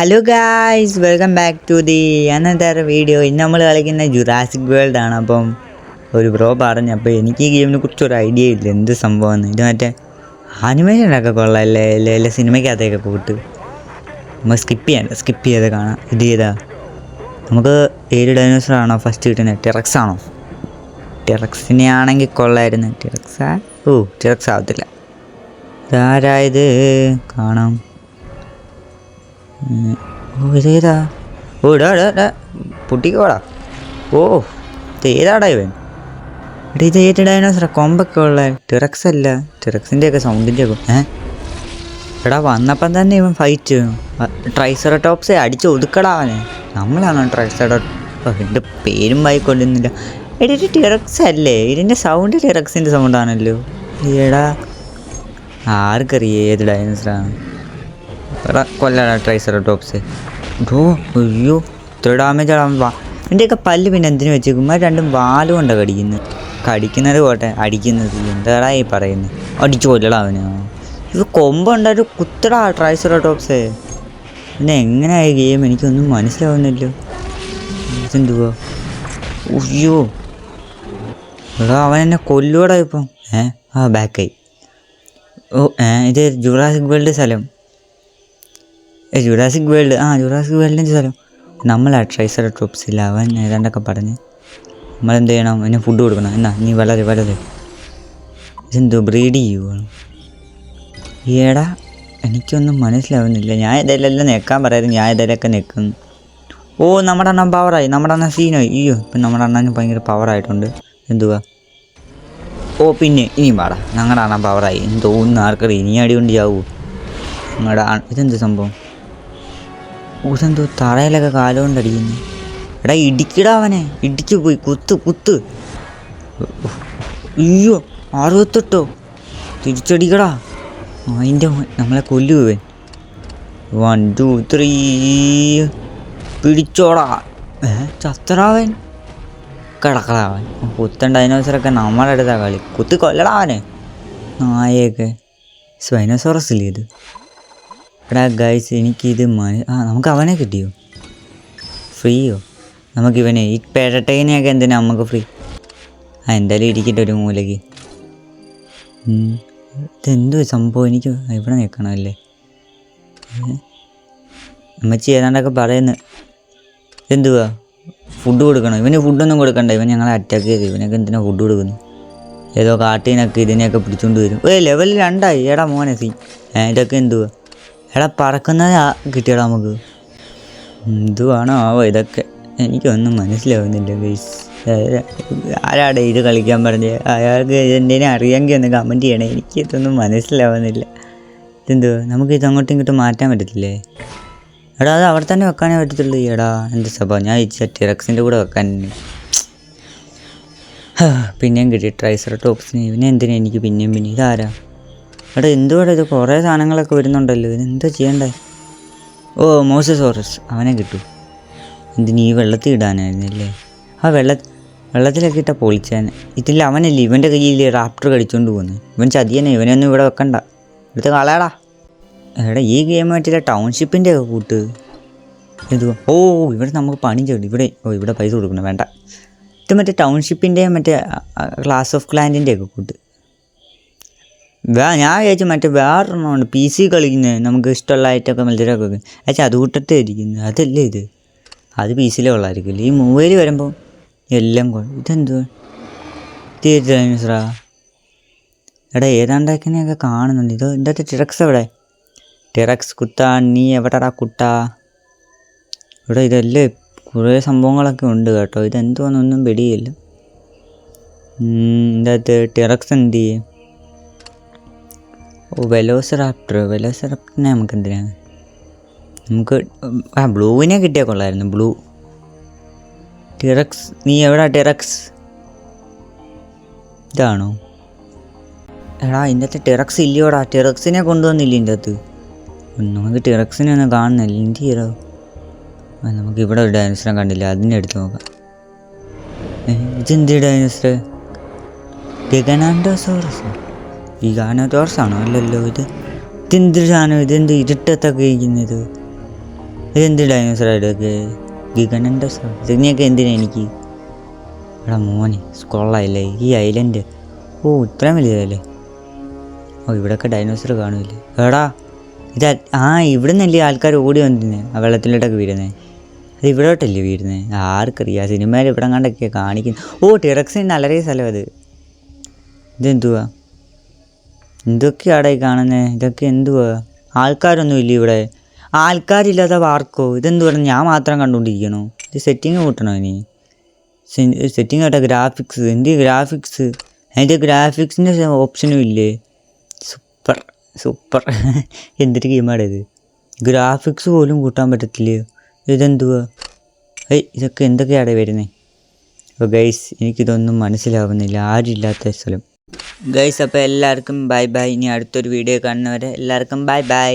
Hello guys, welcome back to the another video. ഇന്ന് നമ്മൾ കളിക്കുന്ന ജുറാസിക് വേൾഡ് ആണ്. അപ്പം ഒരു ബ്രോ പറഞ്ഞപ്പോൾ എനിക്ക് ഈ ഗെയിമിനെ കുറിച്ചൊരു ഐഡിയ ഇല്ല, എന്ത് സംഭവമാണ് ഇത്. മറ്റേ ആനിമേഷനൊക്കെ കൊള്ളാമല്ലേ, അല്ലേ സിനിമയ്ക്കകത്തേക്ക് കൂട്ട്. നമ്മൾ സ്കിപ്പ് ചെയ്ത് കാണാം. ഇത് ചെയ്താ നമുക്ക് ഏത് ഡൈനോസർ ആണോ ഫസ്റ്റ് കിട്ടുന്നത്? ടെറക്സ് ആണോ? ടെറക്സിനെ ആണെങ്കിൽ കൊള്ളായിരുന്നു. ടെറക്സ് ആവത്തില്ല. ഇതാരായത് കാണാം. ഇതേതാ? ഇടാ പൊട്ടിക്കോടാ. ഇത് ഏതാടാ ഇവൻ? ഇത് ഏത് ഡൈനോസറാ? കൊമ്പൊക്കെ ഉള്ള ടെറക്സ് അല്ല. ടെറക്സിൻ്റെയൊക്കെ സൗണ്ടിൻ്റെ ഒക്കെ എടാ വന്നപ്പം തന്നെ ഇവൻ ഫൈറ്റ് ട്രൈസെറട്ടോപ്സ് അടിച്ച് ഒതുക്കടാ അവനെ. നമ്മളാണോ എൻ്റെ പേരും വായിക്കൊള്ളുന്നില്ല. എടാ ഇത് ടെറക്സ് അല്ലേ? ഇതിൻ്റെ സൗണ്ട് ടെറക്സിൻ്റെ സൗണ്ടാണല്ലോ. എടാ ആർക്കറിയാം ഏത് ഡൈനോസറാണ്? കൊല്ലടാ ട്രൈസെറട്ടോപ്സ്. അയ്യോ ഇത്ര ഡാമേജ് ആവാ. എൻ്റെയൊക്കെ പല്ല് പിന്നെ എന്തിനു വെച്ചേക്കും? രണ്ടും വാലും കൊണ്ടാണ് കടിക്കുന്നത് പോട്ടെ, അടിക്കുന്നത് എന്താടാ ഈ പറയുന്നത്? അടിച്ചു കൊല്ലടാ അവന്. ഇത് കൊമ്പുണ്ടായിട്ട് കുത്തടാ ട്രൈസെറട്ടോപ്സ്. പിന്നെ എങ്ങനെയായി ഗെയിം എനിക്കൊന്നും മനസ്സിലാവുന്നില്ലോ. ഇതെന്തുവാ? അയ്യോ എടാ അവൻ എന്നെ കൊല്ലുവടാ ഇപ്പം. ബാക്കായി. ഇത് ജുറാസിക് വേൾഡ് സ്ഥലം. ജുറാസിക് വേൾഡിൻ്റെ സ്ഥലം. നമ്മളാ ട്രൈസെറട്ടോപ്സില്ല. അവൻ ഏതാണ്ടൊക്കെ പറഞ്ഞ് നമ്മളെന്ത് ചെയ്യണം? അവന് ഫുഡ് കൊടുക്കണം. എന്നാ നീ വളരെ ഇതെന്തോ ബ്രീഡ് ചെയ്യുവാണ്? ഏടാ എനിക്കൊന്നും മനസ്സിലാവുന്നില്ല. ഞാൻ ഇതെല്ലാം നിൽക്കാൻ പറയായിരുന്നു, ഞാൻ ഇതിലൊക്കെ നിൽക്കുന്നു. നമ്മുടെ അണ്ണൻ പവറായി, നമ്മുടെ അണ്ണൻ സീനായി. ഇപ്പം നമ്മുടെ അണ്ണന് ഭയങ്കര പവറായിട്ടുണ്ട്. എന്തുവാ? പിന്നെ ഇനിയും പാടാ. ഞങ്ങളുടെ അണ്ണൻ പവറായി തോന്നുന്നു. ആർക്കറിയാം ഇനി അടി കൊണ്ട് ചാവൂ നിങ്ങളുടെ. ഇതെന്ത് സംഭവം? ഇതെന്തോ തറയിലൊക്കെ കാലുകൊണ്ട് അടിക്കുന്നു. എടാ ഇടിക്കടാ അവനെ, ഇടിച്ചു പോയി. കുത്ത്. അയ്യോ 68 തിരിച്ചടിക്കടാ. അതിൻ്റെ നമ്മളെ കൊല്ലുവൻ. 1 2 3 പിടിച്ചോടാ. ചത്തടാവൻ. കിടക്കടാവൻ. പുത്തൻ ഡൈനോസറൊക്കെ നമ്മുടെ അടുത്താ കളി. കുത്തി കൊല്ലടാ അവനെ. നായയൊക്കെ സ്പൈനോസോറസ് ഇല്ലേ ഇത്? എടാ ഗൈസ് എനിക്കിത് നമുക്ക് അവനെ കിട്ടിയോ? ഫ്രീയോ? നമുക്കിവനെ ഈ പെരട്ടേനെയൊക്കെ എന്തിനാ നമുക്ക് ഫ്രീ? എന്തായാലും ഇരിക്കട്ടെ ഒരു മൂലയ്ക്ക്. ഇതെന്തോ സംഭവം? എനിക്ക് ഇവിടെ നിൽക്കണമല്ലേ? അമ്മച്ചി ഏതാണ്ടൊക്കെ പറയുന്നു. എന്തുവാ? ഫുഡ് കൊടുക്കണം. ഇവന് ഫുഡൊന്നും കൊടുക്കണ്ട. ഇവൻ ഞങ്ങളെ അറ്റാക്ക് ചെയ്തു. ഇവനൊക്കെ എന്തിനാ ഫുഡ് കൊടുക്കുന്നു? ഏതോ കാട്ടീനൊക്കെ ഇതിനെയൊക്കെ പിടിച്ചുകൊണ്ട് വരും. ലെവൽ 2 ആയി. എടാ മോനെ ഇതൊക്കെ എന്തുവാ? എടാ പറക്കുന്നത് കിട്ടിയടാ നമുക്ക്. എന്തുവാണോ ഇതൊക്കെ? എനിക്കൊന്നും മനസ്സിലാവുന്നില്ല ഗൈസ്. ആരാടെ ഇത് കളിക്കാൻ പറഞ്ഞത്? അയാൾക്ക് ഇതെന്തിനും അറിയാമെങ്കിൽ ഒന്ന് കമൻറ്റ് ചെയ്യണേ. എനിക്കിതൊന്നും മനസ്സിലാവുന്നില്ല. ഇതെന്തുവാ? നമുക്ക് ഇത് അങ്ങോട്ടും ഇങ്ങോട്ടും മാറ്റാൻ പറ്റത്തില്ലേ? എടാ അത് അവിടെ തന്നെ വെക്കാനേ പറ്റത്തുള്ളൂ. എടാ എന്ത് സംഭവം? ഞാൻ ടെറക്സിൻ്റെ കൂടെ വെക്കാൻ. പിന്നെയും കിട്ടി ട്രൈസെറട്ടോപ്സിന്. ഇവനെ എന്തിനാ എനിക്ക് പിന്നെയും ഇതാരാ? എടാ എന്തുവാടാ ഇത്? കുറേ സാധനങ്ങളൊക്കെ വരുന്നുണ്ടല്ലോ. ഇതെന്താ ചെയ്യണ്ടേ? മോസസോറസ്. അവനെ കിട്ടൂ. എന്തിന് ഈ വെള്ളത്തിൽ ഇടാനായിരുന്നല്ലേ? വെള്ളത്തിലൊക്കെ ഇട്ടാൽ പൊളിച്ചാൻ. ഇതിൽ അവനല്ലേ, ഇവൻ്റെ കയ്യിൽ റാപ്റ്റർ കടിച്ചുകൊണ്ട് പോകുന്നത്. ഇവൻ ചതിയനെ. ഇവനൊന്നും ഇവിടെ വെക്കണ്ട, എടുത്ത് കളയടാ. എടാ ഈ ഗെയിം പറ്റില്ല. ടൗൺഷിപ്പിൻ്റെ ഒക്കെ കൂട്ട്. എന്തുവാ? ഇവിടെ നമുക്ക് പണി ചെയ്തു. ഇവിടെ പൈസ കൊടുക്കണം. വേണ്ട. ഇത് മറ്റേ ടൗൺഷിപ്പിൻ്റെ മറ്റേ ക്ലാസ് ഓഫ് ക്ലാൻറ്റിൻ്റെ ഒക്കെ കൂട്ട്. ഞാൻ വിചാരിച്ചു മറ്റേ വേറൊരെണ്ണമുണ്ട് PC കളിക്കുന്നത്. നമുക്ക് ഇഷ്ടമുള്ള ഐറ്റമൊക്കെ മത്സരമൊക്കെ വെച്ചാൽ അത് കൂട്ടത്തെ ഇരിക്കുന്നത്. അതല്ലേ ഇത്? അത് PC-യിലേ ഉള്ളായിരിക്കില്ല. ഈ മൊബൈൽ വരുമ്പോൾ എല്ലാം ഇതെന്തുവാ? ഇത് ഡൈനോസറാ? എടാ ഏതാണ്ടൊക്കെ കാണുന്നുണ്ട്. ഇത് എന്താ? ടെറക്സ് എവിടെ? ടെറക്സ് കുത്താ, നീ എവിടെടാ കുട്ടാ? ഇവിടെ ഇതല്ലേ കുറേ സംഭവങ്ങളൊക്കെ ഉണ്ട് കേട്ടോ. ഇതെന്തുവാന്നൊന്നും പിടിയില്ല. ഇതിൻ്റെ ടെറക്സ് എന്ത് ചെയ്യും? വെലോസിറാപ്റ്ററിനെ നമുക്ക് എന്തിനാണ്? നമുക്ക് ബ്ലൂവിനെ കിട്ടിയാൽ കൊള്ളായിരുന്നു. ബ്ലൂ. ടെറക്സ് നീ എവിടാ? ടെറക്സ് ഇതാണോ? എടാ ഇതിൻ്റെ അകത്ത് ടെറക്സ് ഇല്ലയോടാ? ടെറക്സിനെ കൊണ്ടുവന്നില്ല ഇതിൻ്റെ അകത്ത്. നമുക്ക് ടെറക്സിനെ ഒന്നും കാണുന്നില്ല. എന്ത് ചെയ്യടോ? നമുക്ക് ഇവിടെ ഒരു ഡൈനോസറെ കണ്ടില്ല, അതിനെ എടുത്ത് നോക്കാം. ഇതെന്ത് ഡൈനോസർ? ഗഗനാൻഡോസോറസ്. ഈ ഗാനോസോറസ് ആണോ? അല്ലല്ലോ. ഇതെന്തൊരു സാധനം? ഇതെന്ത് ഇരുട്ടത്തൊക്കെ ഇരിക്കുന്നത്? ഇതെന്ത് ഡൈനോസറാണ് ഇതൊക്കെ? ഗിഗനണ്ടസോ? ഇതിനെയൊക്കെ എന്തിനാ എനിക്ക്? എടാ മോനെ കൊള്ളായില്ലേ ഈ ഐലൻഡ്. ഓ ഇത്രയും വലിയതല്ലേ. ഓ ഇവിടെയൊക്കെ ഡൈനോസർ കാണുമല്ലേ. എടാ ഇത് ഇവിടെ നിന്നല്ലേ ആൾക്കാർ ഓടി വന്നിരുന്നേ ആ വെള്ളത്തിലോട്ടൊക്കെ വീഴുന്നേ. അത് ഇവിടോട്ടല്ലേ വീഴുന്നത്? ആർക്കറിയാം, സിനിമയിൽ ഇവിടെ കണ്ടൊക്കെ കാണിക്കുന്നു. ഓ ടിറക്സിന് വളരെ സ്ഥലം അത്. ഇതെന്തുവാ? എന്തൊക്കെയാടെ കാണുന്നത്? ഇതൊക്കെ എന്തുവാ? ആൾക്കാരൊന്നും ഇല്ല ഇവിടെ. ആൾക്കാരില്ലാത്ത പാർക്കോ? ഇതെന്ത് പറഞ്ഞു ഞാൻ മാത്രം കണ്ടുകൊണ്ടിരിക്കണോ? ഇത് സെറ്റിങ് കൂട്ടണോ ഇനി? സെറ്റിങ് ആട്ടെ ഗ്രാഫിക്സ്. എന്ത് ഗ്രാഫിക്സ്? അതിൻ്റെ ഗ്രാഫിക്സിൻ്റെ ഓപ്ഷനും ഇല്ലേ? Super super. എന്തൊരു ഗെയിമാണ് ഇത്. ഗ്രാഫിക്സ് പോലും കൂട്ടാൻ പറ്റത്തില്ലയോ? ഇതെന്തുവാ? ഇതൊക്കെ എന്തൊക്കെയാണ് വരുന്നത്? അപ്പോൾ ഗൈസ് എനിക്കിതൊന്നും മനസ്സിലാവുന്നില്ല. ആരില്ലാത്ത സ്ഥലം. ഗൈസ് അപ്പോൾ എല്ലാവർക്കും ബൈ ബൈ. ഇനി അടുത്തൊരു വീഡിയോ കാണുന്നവരെ എല്ലാവർക്കും ബൈ ബൈ.